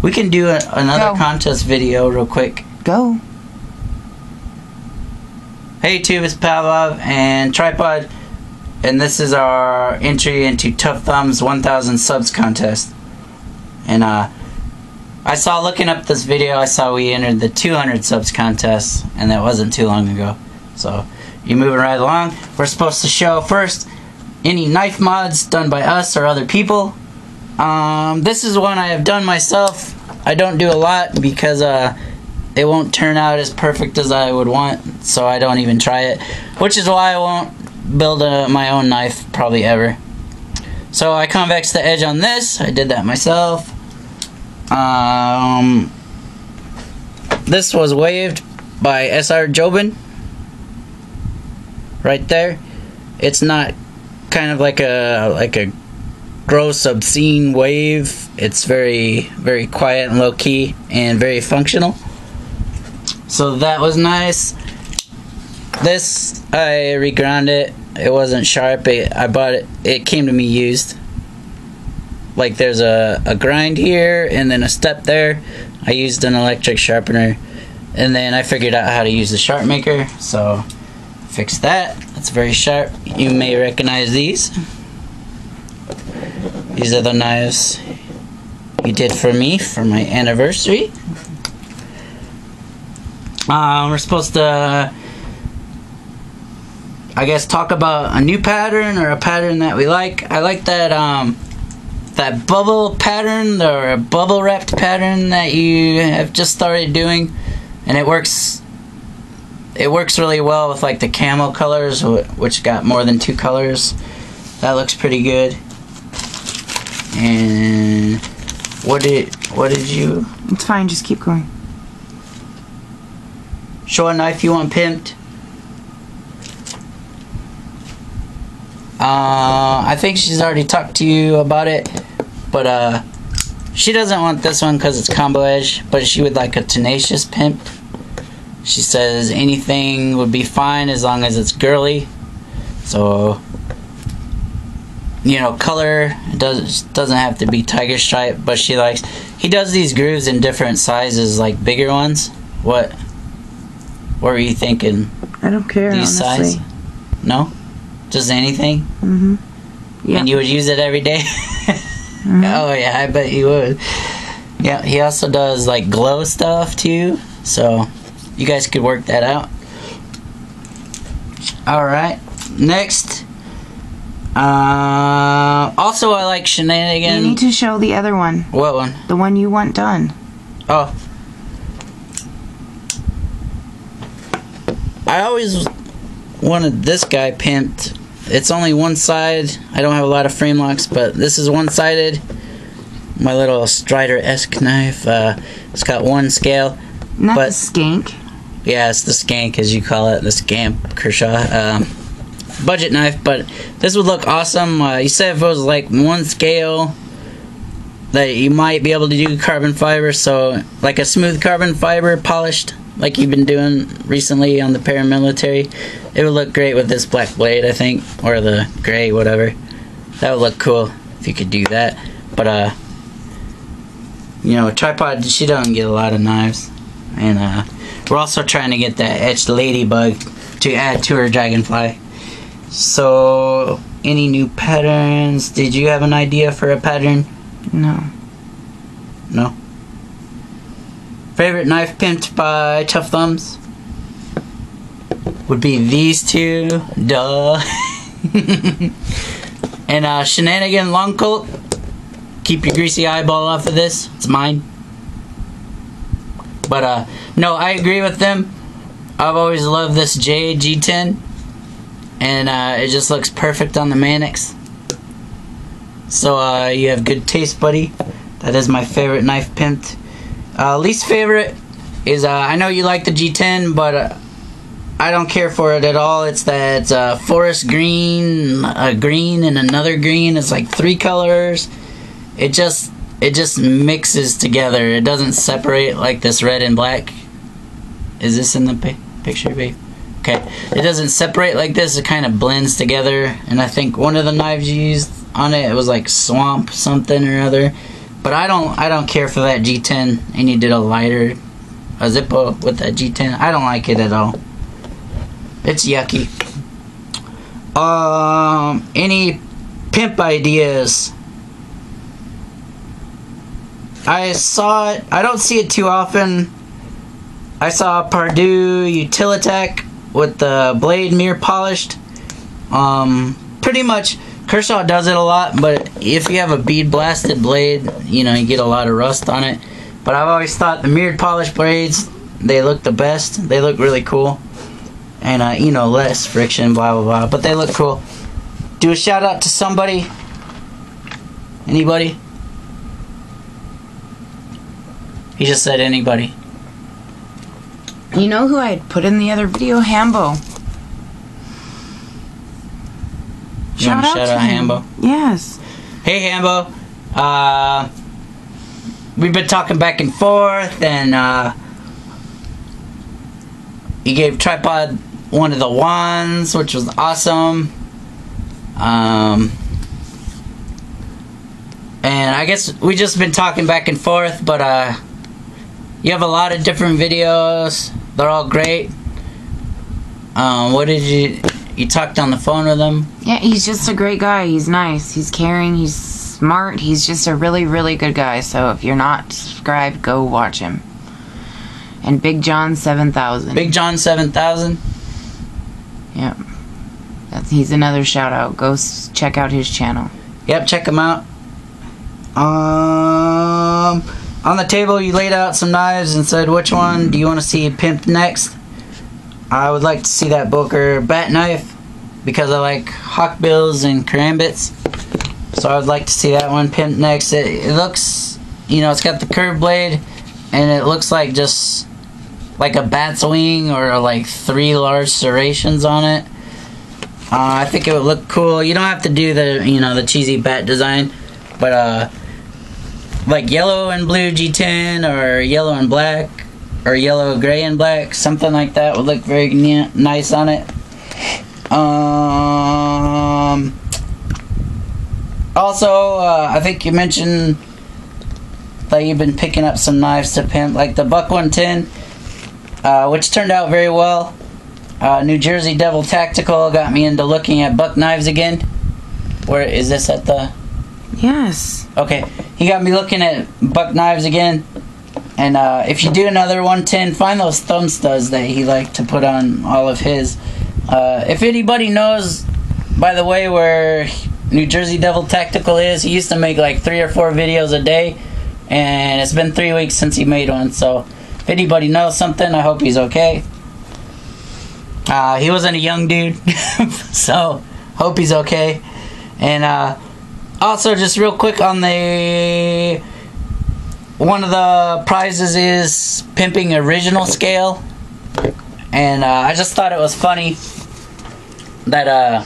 We can do another contest video real quick. Go. Hey YouTube, it's Pavlov and Tripod, and this is our entry into Tuffthumbz 1000 subs contest. And I saw, looking up this video, I saw we entered the 200 subs contest, and that wasn't too long ago. So you're moving right along. We're supposed to show first any knife mods done by us or other people. This is one I have done myself. I don't do a lot because it won't turn out as perfect as I would want, so I don't even try it, which is why I won't build my own knife probably ever. So I convex the edge on this. I did that myself. This was waved by SR Jobin right there. It's not kind of like a gross, obscene wave. It's very, very quiet and low-key and very functional. So that was nice. This, I reground it. It wasn't sharp. I bought it. It came to me used. Like there's a grind here and then a step there. I used an electric sharpener, and then I figured out how to use the sharp maker. So fix that. That's very sharp. You may recognize these. These are the knives you did for me for my anniversary. We're supposed to, I guess, talk about a new pattern or a pattern that we like. I like that that bubble pattern or a bubble wrapped pattern that you have just started doing, and it works really well with like the camo colors, which got more than 2 colors. That looks pretty good. And what did you? It's fine, just keep going. Show a knife you want pimped. I think she's already talked to you about it, but she doesn't want this one because it's combo edge, but she would like a tenacious pimp. She says anything would be fine as long as it's girly. So, you know, color doesn't have to be tiger stripe, but she likes. He does these grooves in different sizes, like bigger ones. What were you thinking? I don't care. These honestly. size? No, just anything. Yeah. And you would use it every day. Oh yeah, I bet you would. Yeah, he also does like glow stuff too, so you guys could work that out. Alright, next. Also I like Shenanigan. You need to show the other one. What one? The one you want done. Oh. I always wanted this guy pimped. It's only one side. I don't have a lot of frame locks, but this is one-sided. My little Strider-esque knife. It's got one scale. Not the skank. Yeah, it's the skank, as you call it, the scamp Kershaw. Budget knife, but this would look awesome. You said if it was like one scale, that you might be able to do carbon fiber, so like a smooth carbon fiber polished, like you've been doing recently on the paramilitary. It would look great with this black blade, I think, or the gray, whatever. That would look cool if you could do that. But you know, Tripod, she doesn't get a lot of knives, and we're also trying to get that etched ladybug to add to her dragonfly. So, any new patterns? Did you have an idea for a pattern? No. No? Favorite knife pimped by Tuffthumbz would be these two. Duh. And Shenanigunlongcolt. Keep your greasy eyeball off of this. It's mine. But no, I agree with them. I've always loved this G10. And it just looks perfect on the Mannix. So you have good taste, buddy. That is my favorite knife pimped. Least favorite is, I know you like the G10, but I don't care for it at all. It's that forest green, a green, and another green. It's like 3 colors. It just mixes together. It doesn't separate like this red and black. Is this in the picture, babe? Okay. It doesn't separate like this. It kind of blends together. And I think one of the knives you used on it, it was like swamp something or other. But I don't care for that G10. And you did a lighter, a Zippo with that G10. I don't like it at all. It's yucky. Any pimp ideas? I saw it. I don't see it too often. I saw Purdue Utilitech with the blade mirror polished. Pretty much Kershaw does it a lot, but if you have a bead blasted blade, you know, you get a lot of rust on it. But I've always thought the mirrored polished blades, they look the best. They look really cool. And, you know, less friction, blah, blah, blah. But they look cool. Do a shout out to somebody. Anybody? He just said anybody. You know who I had put in the other video? Hambeau. You want to shout out Hambeau? Yes. Hey, Hambeau. We've been talking back and forth, and you gave Tripod one of the wands, which was awesome. And I guess we just been talking back and forth, but you have a lot of different videos. They're all great. What did you talked on the phone with him? Yeah, he's just a great guy. He's nice. He's caring. He's smart. He's just a really, really good guy. So if you're not subscribed, go watch him. And Big John 7000. Big John 7000? Yep. He's another shout out. Go check out his channel. Yep, check him out. On the table you laid out some knives and said, which one do you want to see pimped next? I would like to see that Booker bat knife because I like hawkbills and karambits. So I would like to see that one pimped next. It looks, you know, it's got the curved blade and it looks like just like a bat's wing or like 3 large serrations on it. I think it would look cool. You don't have to do the, you know, the cheesy bat design, but like yellow and blue G10 or yellow and black or yellow, gray and black, something like that would look very nice on it. Also, I think you mentioned that you've been picking up some knives to pimp, like the Buck 110, which turned out very well. New Jersey Devil Tactical got me into looking at buck knives again. Where is this at the... Yes. Okay, he got me looking at buck knives again. And if you do another 110, find those thumb studs that he liked to put on all of his. If anybody knows, by the way, where New Jersey Devil Tactical is, he used to make like 3 or 4 videos a day. And it's been 3 weeks since he made one. So if anybody knows something, I hope he's okay. He wasn't a young dude, so hope he's okay. And also, just real quick on the... One of the prizes is pimping original scale. And I just thought it was funny that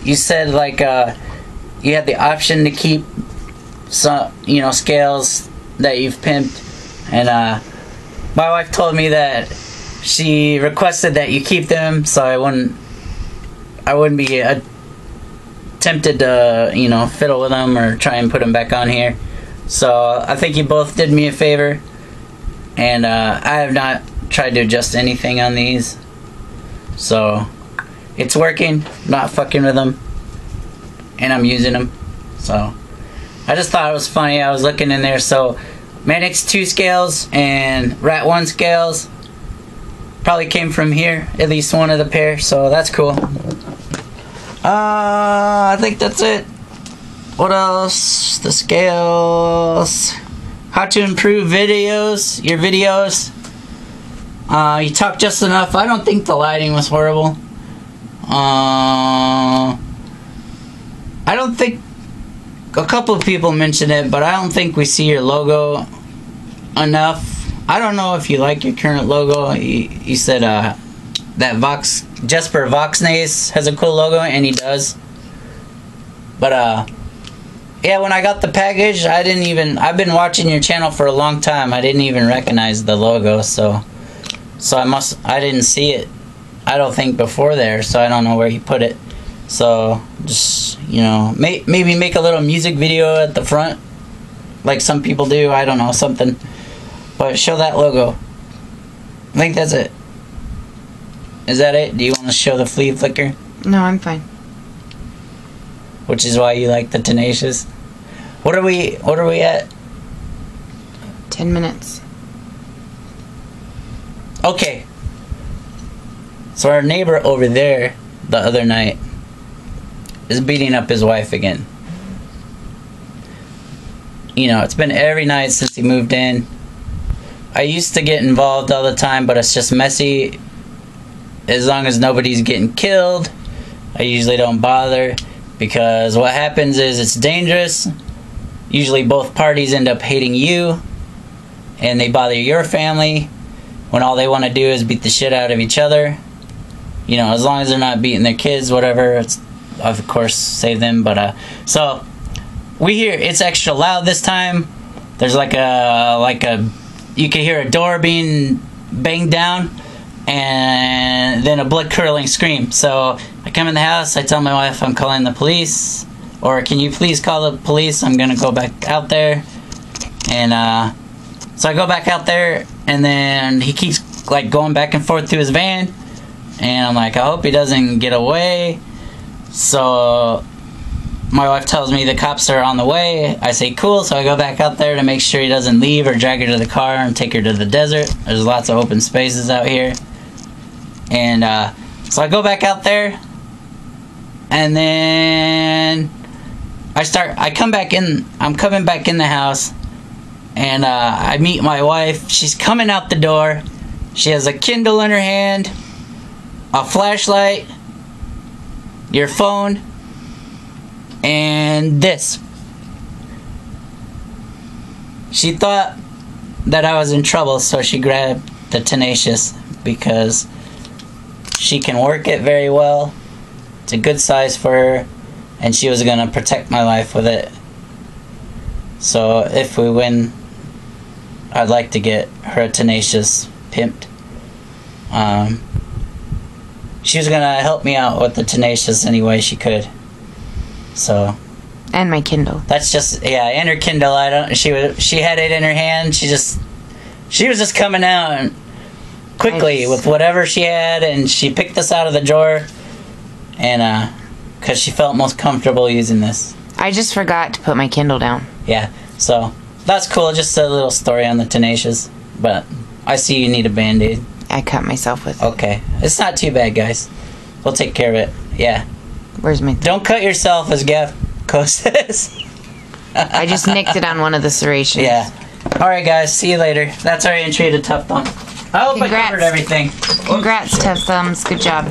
you said like you had the option to keep some, you know, scales that you've pimped. And my wife told me that she requested that you keep them, so I wouldn't be tempted to, you know, fiddle with them or try and put them back on here. So I think you both did me a favor, and I have not tried to adjust anything on these, so it's working. Not fucking with them, and I'm using them. So I just thought it was funny. I was looking in there, so Mannix 2 scales and Rat 1 scales probably came from here, at least one of the pair, so that's cool. I think that's it. What else? The scales. How to improve videos. Your videos. You talked just enough. I don't think the lighting was horrible. I don't think... A couple of people mentioned it, but I don't think we see your logo enough. I don't know if you like your current logo. You said that Jesper Voxnace has a cool logo, and he does. But yeah, when I got the package, I've been watching your channel for a long time. I didn't even recognize the logo, so I didn't see it, I don't think, before there, so I don't know where you put it. So just, you know, maybe make a little music video at the front like some people do. I don't know, something. But show that logo. I think that's it. Is that it? Do you want to show the flea flicker? No, I'm fine. Which is why you like the Tenacious. What are we at? 10 minutes. Okay. So our neighbor over there the other night is beating up his wife again. You know, it's been every night since he moved in. I used to get involved all the time, but it's just messy. As long as nobody's getting killed, I usually don't bother, because what happens is it's dangerous. Usually both parties end up hating you, and they bother your family when all they want to do is beat the shit out of each other. You know, as long as they're not beating their kids, whatever, it's, of course, save them. But so we hear it's extra loud this time. There's like a you can hear a door being banged down, and then a blood curdling scream. So I come in the house, I tell my wife I'm calling the police, or can you please call the police? I'm gonna go back out there. And so I go back out there, and then he keeps like going back and forth to his van, and I'm like, I hope he doesn't get away. So my wife tells me the cops are on the way. I say cool, so I go back out there to make sure he doesn't leave or drag her to the car and take her to the desert. There's lots of open spaces out here. And so I go back out there, and then I'm coming back in the house, and I meet my wife. She's coming out the door. She has a Kindle in her hand, a flashlight, your phone, and this. She thought that I was in trouble, so she grabbed the Tenacious, because she can work it very well. It's a good size for her, and she was gonna protect my life with it. So if we win, I'd like to get her a Tenacious pimped. She was gonna help me out with the Tenacious any way she could. So. And my Kindle. That's just, yeah, and her Kindle. She had it in her hand. She was just coming out and quickly with whatever she had, and she picked this out of the drawer, and because she felt most comfortable using this. I just forgot to put my Kindle down. Yeah, so that's cool. Just a little story on the Tenacious, but I see you need a Band-Aid. I cut myself with it. Okay, it's not too bad, guys. We'll take care of it. Yeah. Where's my? Don't cut yourself, as Gavco says. I just nicked it on one of the serrations. Yeah. All right, guys. See you later. That's our entry to Tuffthumbz. I hope I covered everything. Congrats, Tuffthumbz. Good job.